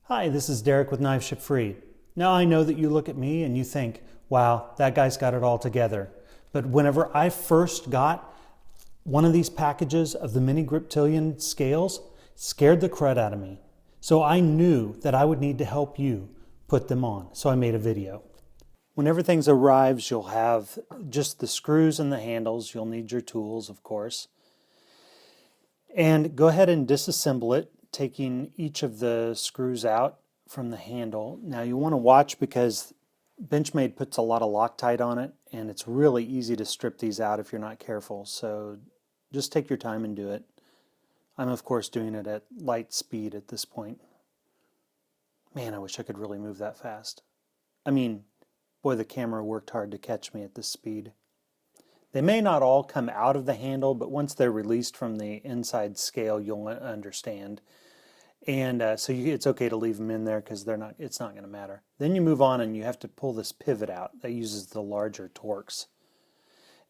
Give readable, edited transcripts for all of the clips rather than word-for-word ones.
Hi, this is Derrick with KnivesShipFree. Now I know that you look at me and you think, wow, that guy's got it all together. But whenever I first got one of these packages of the Mini-Griptilian scales, it scared the crud out of me. So I knew that I would need to help you put them on. So I made a video. When everything arrives, you'll have just the screws and the handles. You'll need your tools, of course. And go ahead and disassemble it, taking each of the screws out from the handle. Now you want to watch because Benchmade puts a lot of Loctite on it, and it's really easy to strip these out if you're not careful. So just take your time and do it. I'm of course doing it at light speed at this point. Man, I wish I could really move that fast. I mean, boy, the camera worked hard to catch me at this speed. They may not all come out of the handle, but once they're released from the inside scale, you'll understand. And it's okay to leave them in there because it's not going to matter. Then you move on and you have to pull this pivot out that uses the larger Torx.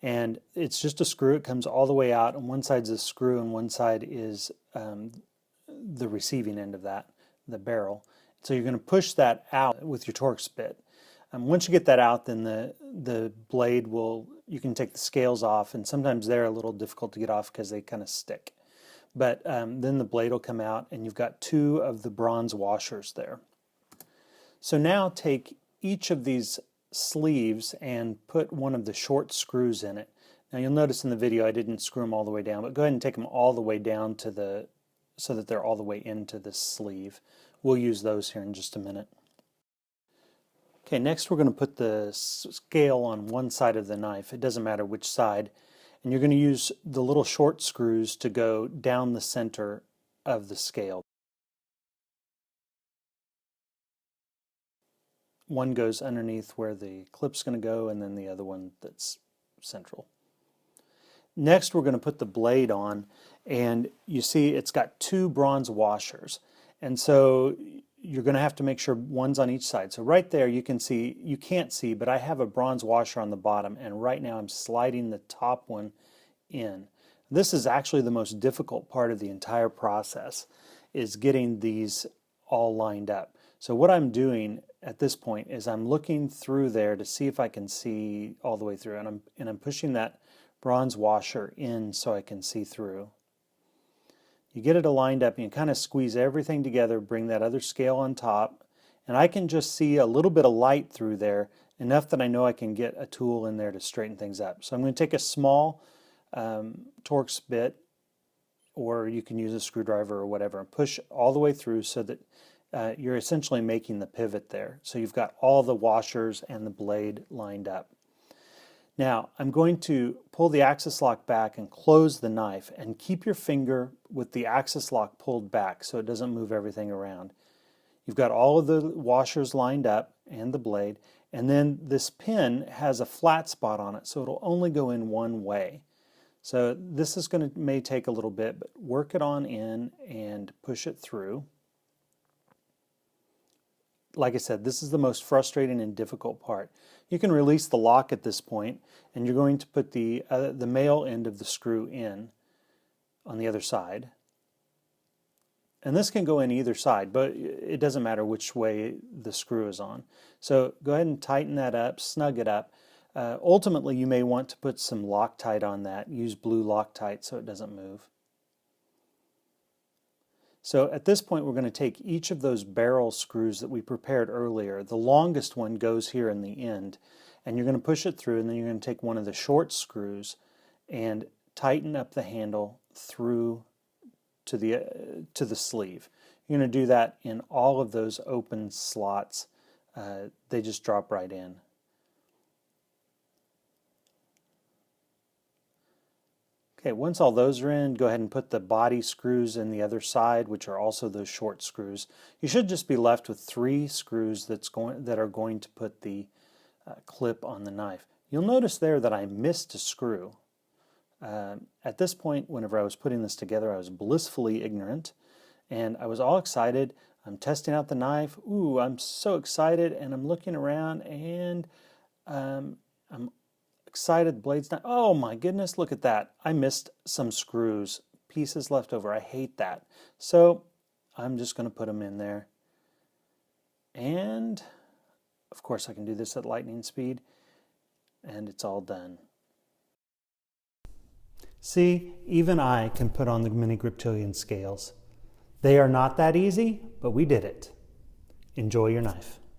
And it's just a screw. It comes all the way out, and one side's a screw and one side is the receiving end of that, the barrel. So you're going to push that out with your Torx bit. Once you get that out, then the blade you can take the scales off, and sometimes they're a little difficult to get off because they kind of stick. But then the blade will come out, and you've got two of the bronze washers there. So now take each of these sleeves and put one of the short screws in it. Now you'll notice in the video I didn't screw them all the way down, but go ahead and take them all the way down so that they're all the way into this sleeve. We'll use those here in just a minute. Okay, next we're going to put the scale on one side of the knife. It doesn't matter which side. And you're going to use the little short screws to go down the center of the scale. One goes underneath where the clip's going to go, and then the other one that's central. Next we're going to put the blade on, and you see it's got two bronze washers. And so you're going to have to make sure one's on each side. So right there you can't see, but I have a bronze washer on the bottom, and right now I'm sliding the top one in. This is actually the most difficult part of the entire process, is getting these all lined up. So what I'm doing at this point is I'm looking through there to see if I can see all the way through, and I'm pushing that bronze washer in so I can see through. You get it lined up and you kind of squeeze everything together, bring that other scale on top, and I can just see a little bit of light through there, enough that I know I can get a tool in there to straighten things up. So I'm going to take a small Torx bit, or you can use a screwdriver or whatever, and push all the way through so that you're essentially making the pivot there. So you've got all the washers and the blade lined up. Now, I'm going to pull the axis lock back and close the knife, and keep your finger with the axis lock pulled back so it doesn't move everything around. You've got all of the washers lined up and the blade, and then this pin has a flat spot on it, so it'll only go in one way. So this may take a little bit, but work it on in and push it through. Like I said, this is the most frustrating and difficult part. You can release the lock at this point, and you're going to put the male end of the screw in on the other side. And this can go in either side, but it doesn't matter which way the screw is on. So go ahead and tighten that up, snug it up. Ultimately, you may want to put some Loctite on that. Use blue Loctite so it doesn't move. So at this point, we're going to take each of those barrel screws that we prepared earlier. The longest one goes here in the end, and you're going to push it through, and then you're going to take one of the short screws and tighten up the handle through to the sleeve. You're going to do that in all of those open slots. They just drop right in. Okay, once all those are in, go ahead and put the body screws in the other side, which are also those short screws. You should just be left with 3 screws that are going to put the clip on the knife. You'll notice there that I missed a screw. At this point, whenever I was putting this together, I was blissfully ignorant, and I was all excited. I'm testing out the knife. Ooh, I'm so excited, and I'm looking around, and I'm excited, blade's not, oh my goodness, look at that. I missed some pieces left over. I hate that. So I'm just going to put them in there. And of course I can do this at lightning speed, and it's all done. See, even I can put on the Mini-Griptilian scales. They are not that easy, but we did it. Enjoy your knife.